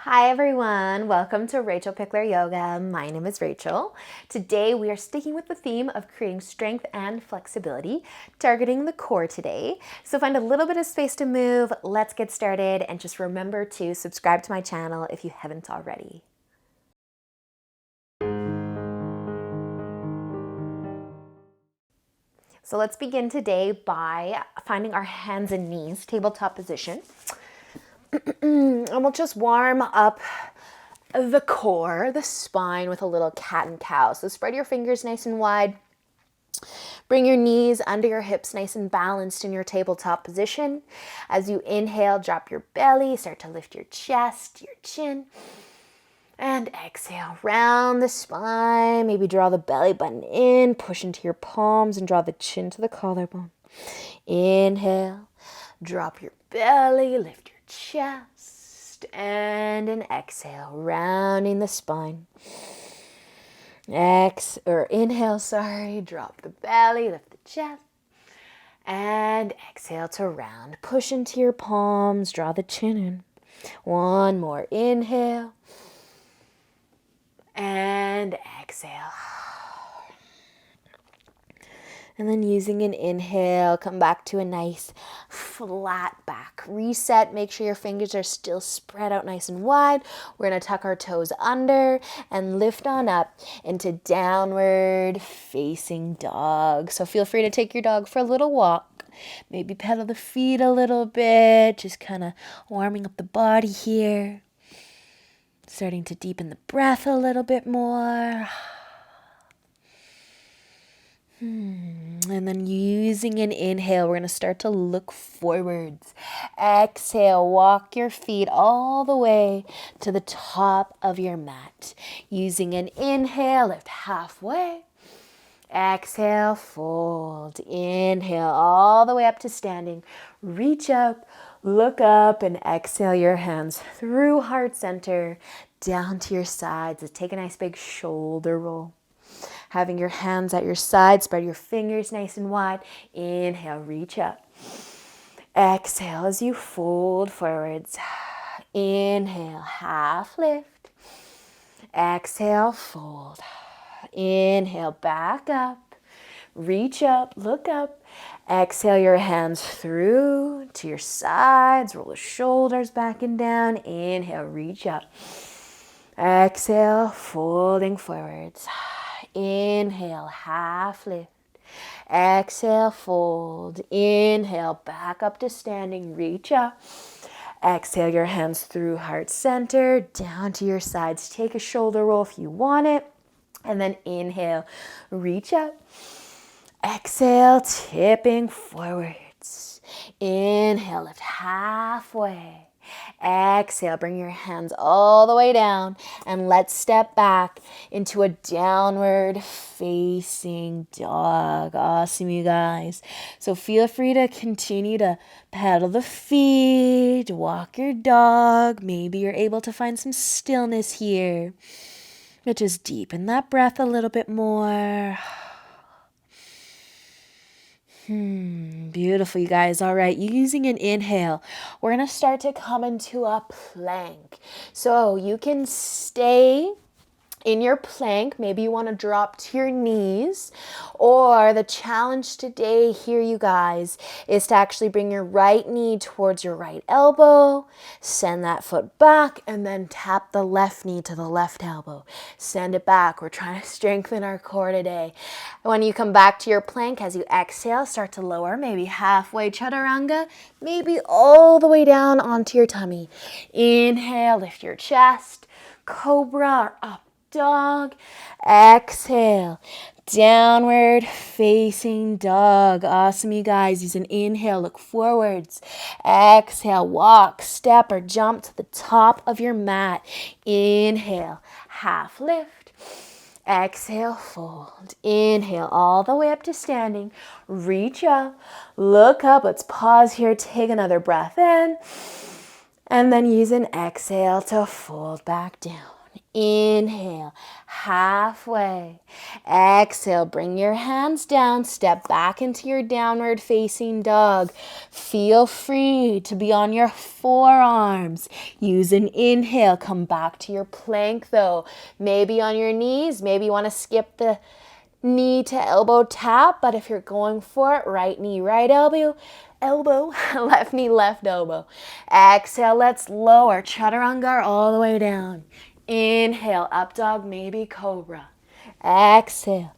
Hi everyone, welcome to Rachel Pichler Yoga. My name is Rachel. Today we are sticking with the theme of creating strength and flexibility, targeting the core today. So find a little bit of space to move, let's get started, and just remember to subscribe to my channel if you haven't already. So let's begin today by finding our hands and knees, tabletop position. And we'll just warm up the core, the spine with a little cat and cow. So spread your fingers nice and wide. Bring your knees under your hips nice and balanced in your tabletop position. As you inhale, drop your belly, start to lift your chest, your chin. And exhale, round the spine. Maybe draw the belly button in, push into your palms and draw the chin to the collarbone. Inhale, drop your belly, lift your chest, and an exhale, rounding the spine. Inhale, drop the belly, lift the chest, and exhale to round. Push into your palms, draw the chin in. One more, inhale, and exhale. And then using an inhale, come back to a nice flat back. Reset, make sure your fingers are still spread out nice and wide. We're gonna tuck our toes under and lift on up into downward facing dog. So feel free to take your dog for a little walk. Maybe pedal the feet a little bit, just kind of warming up the body here. Starting to deepen the breath a little bit more. And then using an inhale, we're going to start to look forwards. Exhale, walk your feet all the way to the top of your mat. Using an inhale, lift halfway. Exhale, fold. Inhale all the way up to standing. Reach up, look up, and exhale your hands through heart center, down to your sides. Let's take a nice big shoulder roll. Having your hands at your side, spread your fingers nice and wide. Inhale, reach up. Exhale as you fold forwards. Inhale, half lift. Exhale, fold. Inhale, back up. Reach up, look up. Exhale your hands through to your sides. Roll the shoulders back and down. Inhale, reach up. Exhale, folding forwards. Inhale, half lift. Exhale, fold. Inhale, back up to standing. Reach up. Exhale your hands through heart center, down to your sides. Take a shoulder roll if you want it. And then inhale, reach up. Exhale, tipping forwards. Inhale, lift halfway. Exhale, bring your hands all the way down and let's step back into a downward facing dog. Awesome, you guys. So feel free to continue to pedal the feet, walk your dog. Maybe you're able to find some stillness here. But just deepen that breath a little bit more. Beautiful, you guys. All right, using an inhale, we're going to start to come into a plank. So you can stay in your plank. Maybe you want to drop to your knees, or the challenge today here, you guys, is to actually bring your right knee towards your right elbow, send that foot back, and then tap the left knee to the left elbow. Send it back. We're trying to strengthen our core today. When you come back to your plank, as you exhale, start to lower, maybe halfway chaturanga, maybe all the way down onto your tummy. Inhale, lift your chest, cobra or up dog. Exhale, downward facing dog. Awesome, you guys. Use an inhale, look forwards. Exhale, walk, step, or jump to the top of your mat. Inhale, half lift. Exhale, fold. Inhale all the way up to standing. Reach up, look up. Let's pause here, take another breath in. And then use an exhale to fold back down. Inhale, halfway. Exhale, bring your hands down. Step back into your downward facing dog. Feel free to be on your forearms. Use an inhale. Come back to your plank though. Maybe on your knees. Maybe you want to skip the knee to elbow tap, but if you're going for it, right knee, right elbow, left knee, left elbow. Exhale, let's lower chaturanga all the way down. Inhale, up dog, maybe cobra. Exhale,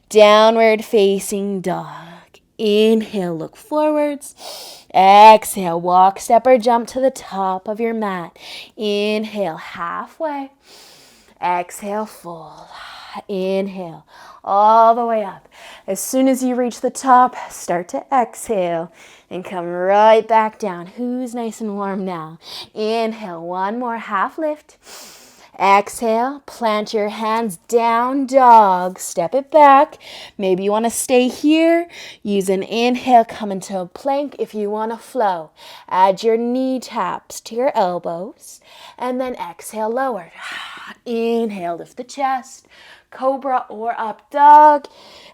downward facing dog. Inhale, look forwards. Exhale, walk, step, or jump to the top of your mat. Inhale, halfway. Exhale, fold. Inhale, all the way up. As soon as you reach the top, start to exhale and come right back down. Who's nice and warm now? Inhale, one more half lift. Exhale, plant your hands, down dog, step it back. Maybe you want to stay here. Use an inhale, come into a plank if you want to flow. Add your knee taps to your elbows and then exhale, lower. Inhale, lift the chest, cobra or up dog.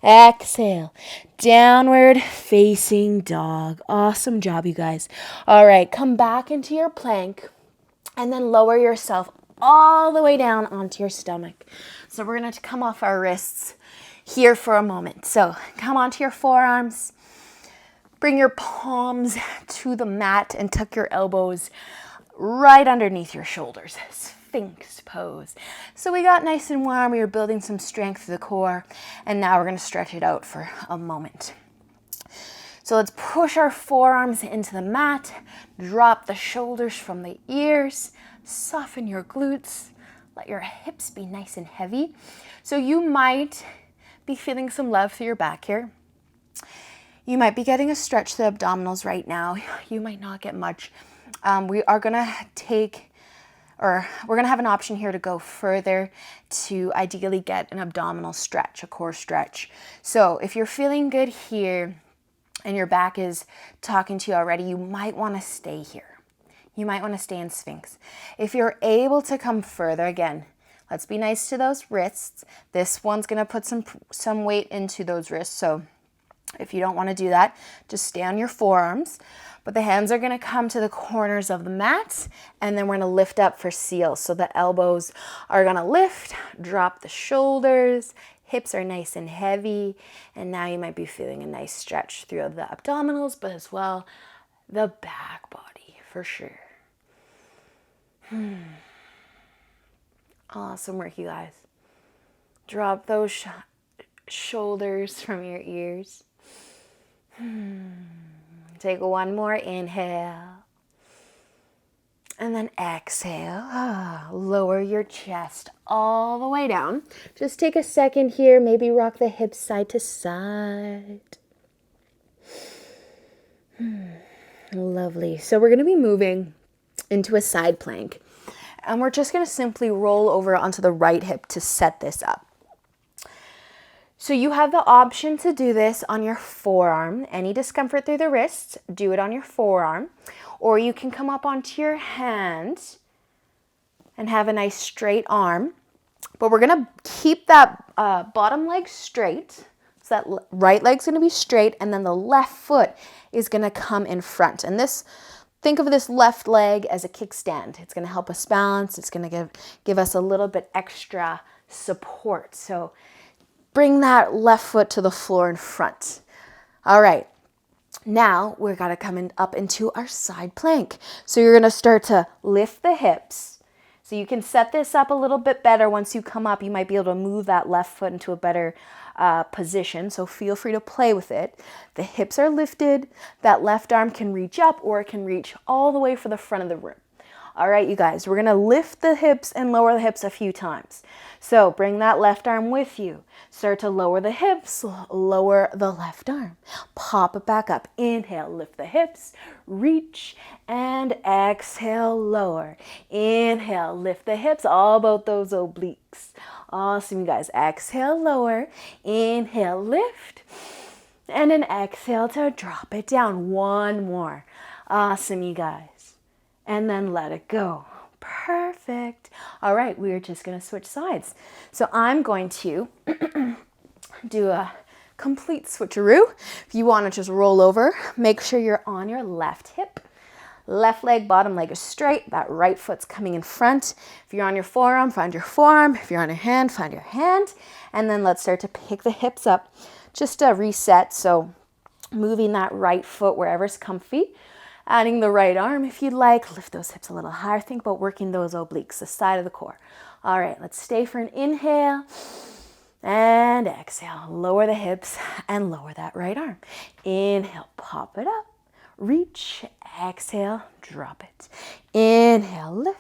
Exhale, downward facing dog. Awesome job, you guys. All right, come back into your plank and then lower yourself all the way down onto your stomach. So we're going to come off our wrists here for a moment. So come onto your forearms. Bring your palms to the mat and tuck your elbows right underneath your shoulders. Sphinx pose. So we got nice and warm. We were building some strength to the core. And now we're going to stretch it out for a moment. So let's push our forearms into the mat. Drop the shoulders from the ears. Soften your glutes. Let your hips be nice and heavy. So you might be feeling some love through your back here. You might be getting a stretch to the abdominals right now. You might not get much. We're going to have an option here to go further to ideally get an abdominal stretch, a core stretch. So if you're feeling good here and your back is talking to you already, you might want to stay here. You might want to stay in Sphinx. If you're able to come further, again, let's be nice to those wrists. This one's going to put some weight into those wrists. So if you don't want to do that, just stay on your forearms. But the hands are going to come to the corners of the mat, and then we're going to lift up for seal. So the elbows are going to lift, drop the shoulders, hips are nice and heavy, and now you might be feeling a nice stretch through the abdominals, but as well the back body for sure. Awesome work, you guys. Drop those shoulders from your ears. Take one more inhale. And then exhale. Lower your chest all the way down. Just take a second here. Maybe rock the hips side to side. Lovely. So we're going to be moving into a side plank. And we're just going to simply roll over onto the right hip to set this up. So you have the option to do this on your forearm. Any discomfort through the wrists, do it on your forearm. Or you can come up onto your hands and have a nice straight arm. But we're going to keep that bottom leg straight. So that right leg's going to be straight, and then the left foot is going to come in front. And think of this left leg as a kickstand. It's going to help us balance. It's going to give us a little bit extra support. So bring that left foot to the floor in front. All right. Now we're going to come up into our side plank. So you're going to start to lift the hips. So you can set this up a little bit better. Once you come up, you might be able to move that left foot into a better position. So feel free to play with it. The hips are lifted. That left arm can reach up, or it can reach all the way for the front of the room. All right, you guys, we're going to lift the hips and lower the hips a few times. So bring that left arm with you. Start to lower the hips, lower the left arm. Pop it back up. Inhale, lift the hips, reach, and exhale, lower. Inhale, lift the hips, all about those obliques. Awesome, you guys. Exhale, lower. Inhale, lift. And an exhale to drop it down. One more. Awesome, you guys. And then let it go. Perfect. All right, we're just going to switch sides. So I'm going to do a complete switcheroo. If you want to just roll over, make sure you're on your left hip. Left leg, bottom leg is straight. That right foot's coming in front. If you're on your forearm, find your forearm. If you're on your hand, find your hand. And then let's start to pick the hips up. Just a reset. So moving that right foot wherever's comfy. Adding the right arm if you'd like. Lift those hips a little higher. Think about working those obliques, the side of the core. All right, let's stay for an inhale. And exhale. Lower the hips and lower that right arm. Inhale, pop it up. Reach, exhale, drop it. Inhale, lift.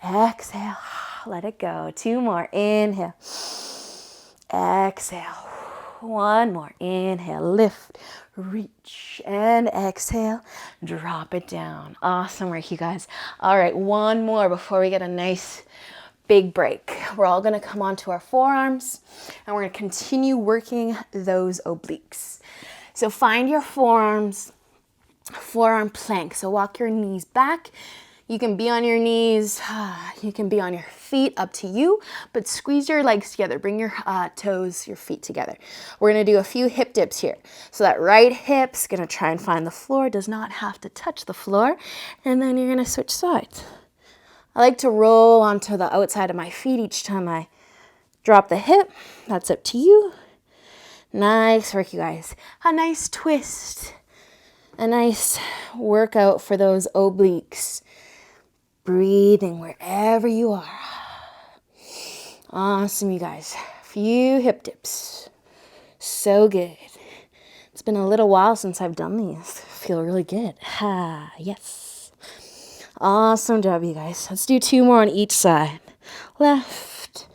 Exhale, let it go. 2 more. Inhale. Exhale. 1 more. Inhale, lift, reach, and exhale. Drop it down. Awesome work, you guys. All right, 1 more before we get a nice big break. We're all going to come onto our forearms, and we're going to continue working those obliques. So find your forearms, forearm plank. So walk your knees back. You can be on your knees, you can be on your feet, up to you, but squeeze your legs together. Bring your toes, your feet together. We're going to do a few hip dips here. So that right hip's going to try and find the floor, does not have to touch the floor, and then you're going to switch sides. I like to roll onto the outside of my feet each time I drop the hip. That's up to you. Nice work, you guys. A nice twist. A nice workout for those obliques. Breathing wherever you are. Awesome, you guys. Few hip dips. So good. It's been a little while since I've done these. Feel really good. Yes. Awesome job, you guys. Let's do 2 more on each side. Left,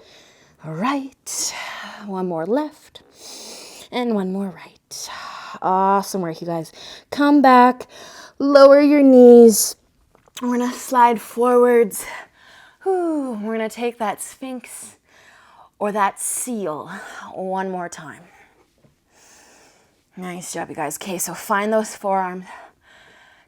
right. 1 more left. And 1 more right. Awesome work, you guys. Come back. Lower your knees. We're going to slide forwards. We're going to take that Sphinx or that seal 1 more time. Nice job, you guys. Okay, so find those forearms.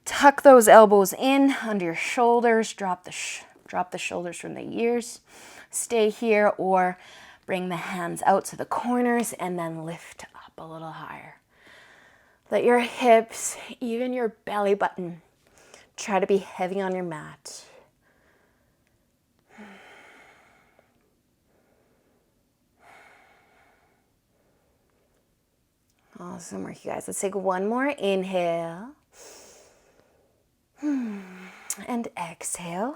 Tuck those elbows in under your shoulders. Drop the shoulders from the ears. Stay here or bring the hands out to the corners and then lift up a little higher. Let your hips, even your belly button, try to be heavy on your mat. Awesome work, you guys. Let's take 1 more inhale. And exhale.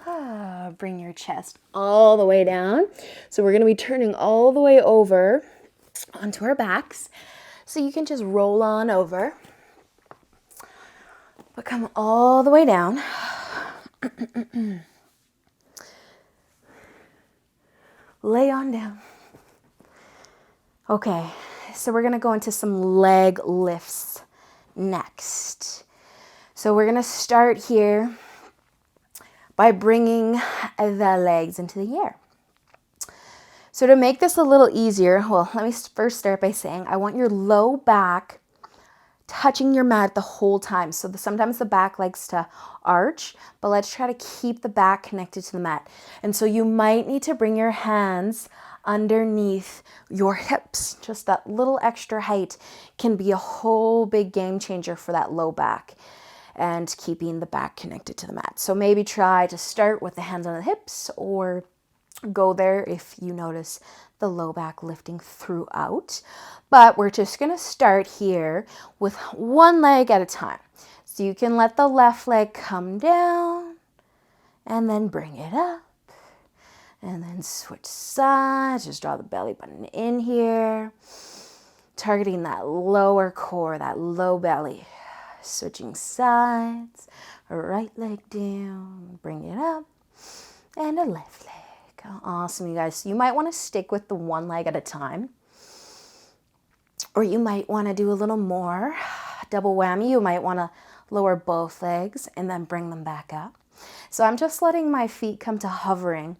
Bring your chest all the way down. So we're going to be turning all the way over onto our backs. So you can just roll on over. But come all the way down. Lay on down. Okay, so we're going to go into some leg lifts next. So we're going to start here by bringing the legs into the air. So to make this a little easier, well, let me first start by saying I want your low back touching your mat the whole time. So sometimes the back likes to arch, but let's try to keep the back connected to the mat. And so you might need to bring your hands underneath your hips. Just that little extra height can be a whole big game changer for that low back and keeping the back connected to the mat. So maybe try to start with the hands on the hips or go there if you notice the low back lifting throughout. But we're just going to start here with 1 leg at a time. So you can let the left leg come down and then bring it up and then switch sides. Just draw the belly button in here, targeting that lower core, that low belly. Switching sides, right leg down, bring it up, and a left leg. Awesome, you guys. So you might want to stick with the 1 leg at a time, or you might want to do a little more. Double whammy, you might want to lower both legs and then bring them back up. So I'm just letting my feet come to hovering,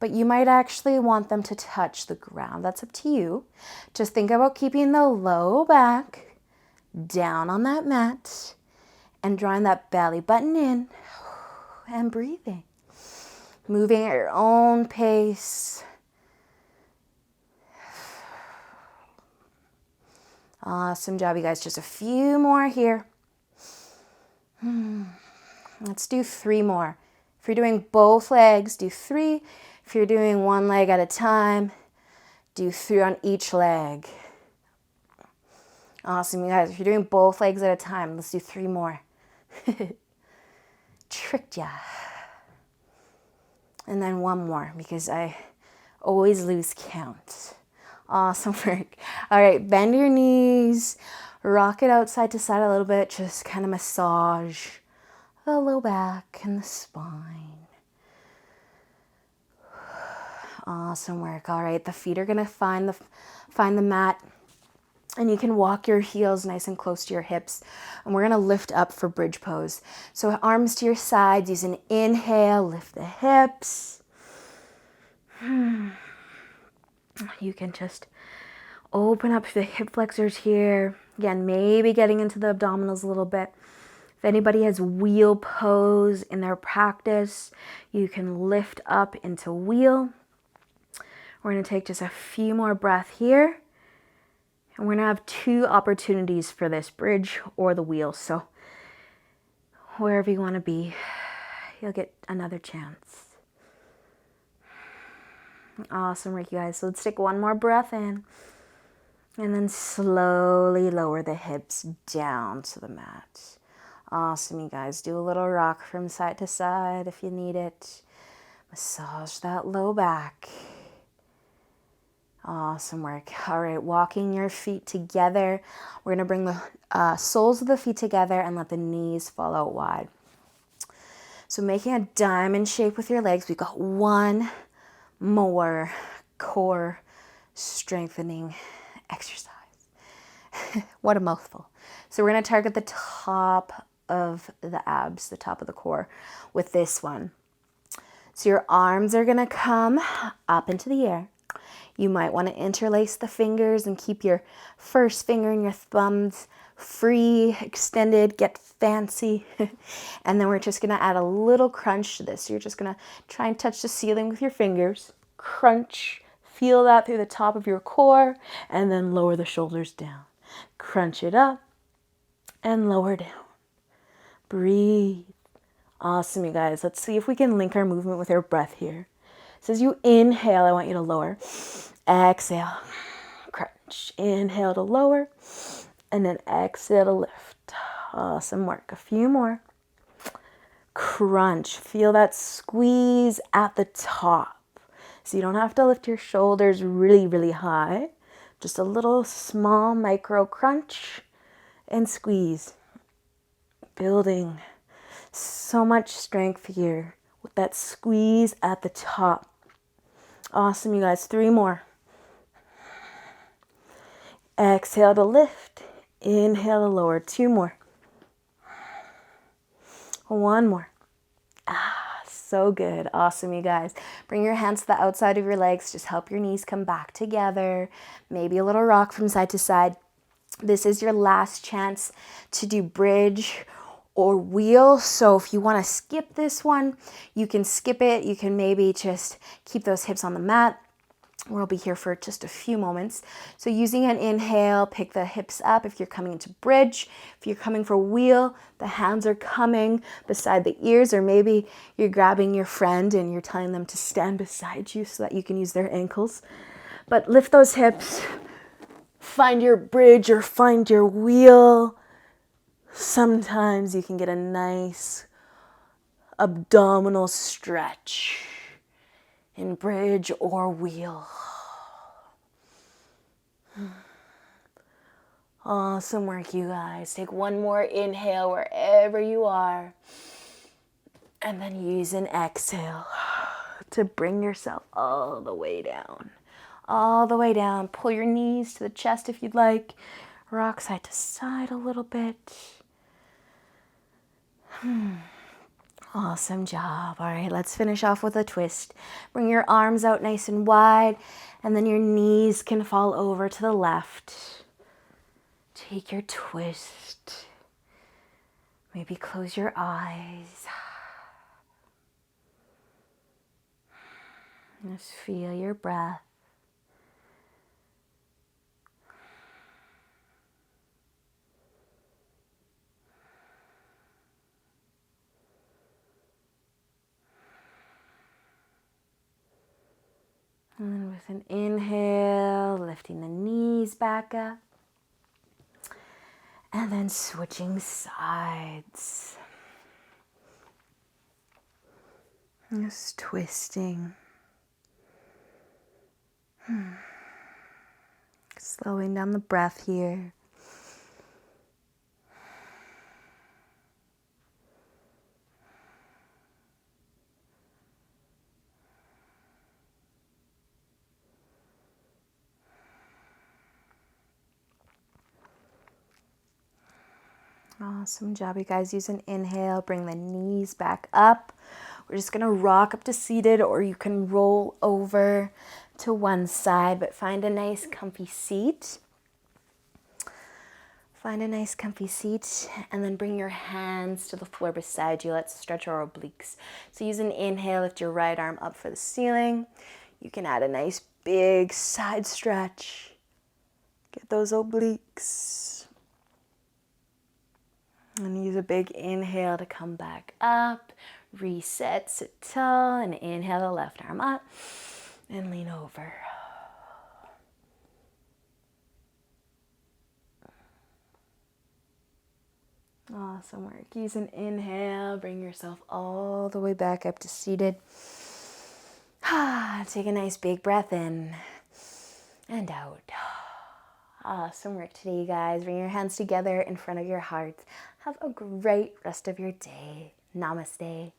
but you might actually want them to touch the ground. That's up to you. Just think about keeping the low back down on that mat and drawing that belly button in and breathing. moving at your own pace. Awesome job, you guys. Just a few more here. Let's do 3 more. If you're doing both legs, do 3. If you're doing one leg at a time, do 3 on each leg. Awesome, you guys. If you're doing both legs at a time, let's do 3 more. Tricked ya. And then 1 more because I always lose count. Awesome work. All right, bend your knees, rock it out side to side a little bit, just kind of massage the low back and the spine. Awesome work. All right, the feet are gonna find the mat, and you can walk your heels nice and close to your hips, and we're gonna lift up for bridge pose. So arms to your sides, use an inhale, lift the hips. You can just open up the hip flexors here. Again, maybe getting into the abdominals a little bit. If anybody has wheel pose in their practice, you can lift up into wheel. We're going to take just a few more breaths here. And we're going to have 2 opportunities for this, bridge or the wheel. So wherever you want to be, you'll get another chance. Awesome work, you guys. So let's take 1 more breath in. And then slowly lower the hips down to the mat. Awesome, you guys. Do a little rock from side to side if you need it. Massage that low back. Awesome work. All right, walking your feet together. We're going to bring the soles of the feet together and let the knees fall out wide. So making a diamond shape with your legs. We've got 1 more core strengthening exercise. What a mouthful. So we're going to target the top of the abs, the top of the core with this one. So your arms are going to come up into the air. You might want to interlace the fingers and keep your first finger and your thumbs free, extended, get fancy. And then we're just going to add a little crunch to this. So you're just going to try and touch the ceiling with your fingers. Crunch. Feel that through the top of your core, and then lower the shoulders down. Crunch it up and lower down. Breathe. Awesome, you guys. Let's see if we can link our movement with our breath here. So as you inhale, I want you to lower. Exhale, crunch. Inhale to lower, and then exhale to lift. Awesome work. A few more. Crunch. Feel that squeeze at the top. So you don't have to lift your shoulders really, really high. Just a little small micro crunch and squeeze. Building so much strength here with that squeeze at the top. Awesome, you guys. 3 more. Exhale to lift. Inhale to lower. 2 more. 1 more. So good. Awesome, you guys. Bring your hands to the outside of your legs. Just help your knees come back together. Maybe a little rock from side to side. This is your last chance to do bridge or wheel. So if you want to skip this one, you can skip it. You can maybe just keep those hips on the mat. We'll be here for just a few moments. So using an inhale, pick the hips up if you're coming into bridge. If you're coming for wheel, the hands are coming beside the ears, or maybe you're grabbing your friend and you're telling them to stand beside you so that you can use their ankles. But lift those hips, find your bridge or find your wheel. Sometimes you can get a nice abdominal stretch in bridge or wheel. Awesome work, you guys. Take 1 more inhale wherever you are. And then use an exhale to bring yourself all the way down. All the way down. Pull your knees to the chest if you'd like. Rock side to side a little bit. Awesome job. All right, let's finish off with a twist. Bring your arms out nice and wide, and then your knees can fall over to the left. Take your twist. Maybe close your eyes. Just feel your breath. And then with an inhale, lifting the knees back up. And then switching sides. Just twisting. Slowing down the breath here. Awesome job, you guys. Use an inhale, bring the knees back up. We're just gonna rock up to seated, or you can roll over to one side, but find a nice comfy seat. Find a nice comfy seat and then bring your hands to the floor beside you. Let's stretch our obliques. So use an inhale, lift your right arm up for the ceiling. You can add a nice big side stretch. Get those obliques. And use a big inhale to come back up. Reset, sit tall, and inhale the left arm up and lean over. Awesome work. Use an inhale, bring yourself all the way back up to seated. Take a nice big breath in and out. Awesome work today, you guys. Bring your hands together in front of your heart. Have a great rest of your day. Namaste.